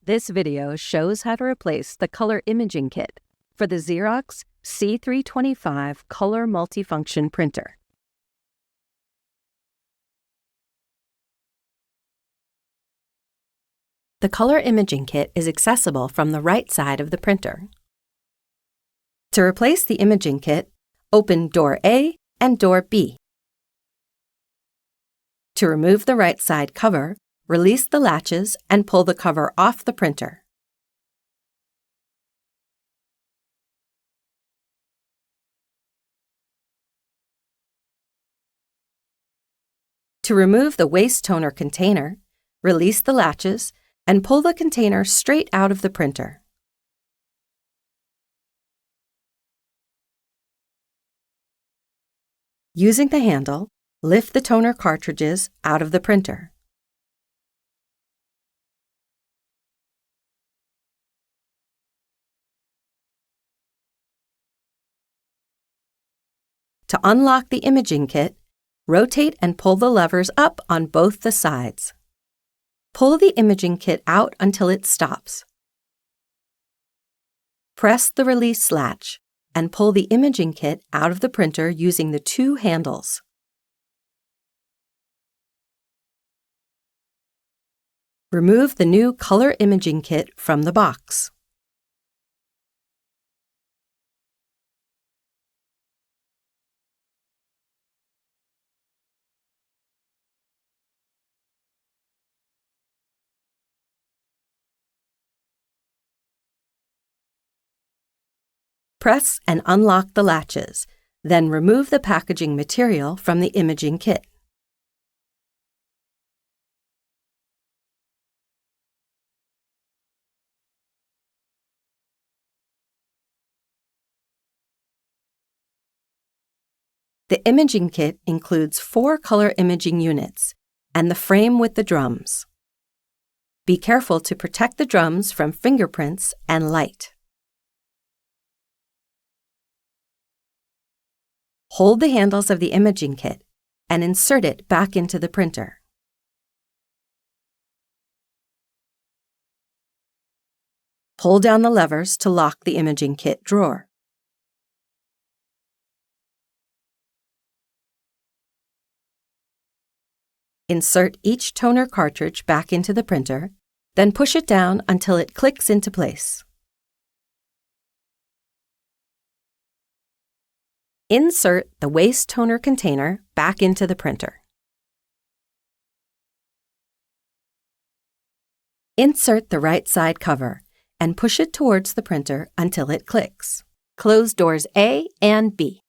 This video shows how to replace the color imaging kit for the Xerox C325 color multifunction printer. The color imaging kit is accessible from the right side of the printer. To replace the imaging kit, open door A and door B. To remove the right side cover, release the latches and pull the cover off the printer. To remove the waste toner container, release the latches and pull the container straight out of the printer. Using the handle, lift the toner cartridges out of the printer. To unlock the imaging kit, rotate and pull the levers up on both the sides. Pull the imaging kit out until it stops. Press the release latch and pull the imaging kit out of the printer using the two handles. Remove the new color imaging kit from the box. Press and unlock the latches, then remove the packaging material from the imaging kit. The imaging kit includes 4 color imaging units and the frame with the drums. Be careful to protect the drums from fingerprints and light. Hold the handles of the imaging kit and insert it back into the printer. Pull down the levers to lock the imaging kit drawer. Insert each toner cartridge back into the printer, then push it down until it clicks into place. Insert the waste toner container back into the printer. Insert the right side cover and push it towards the printer until it clicks. Close doors A and B.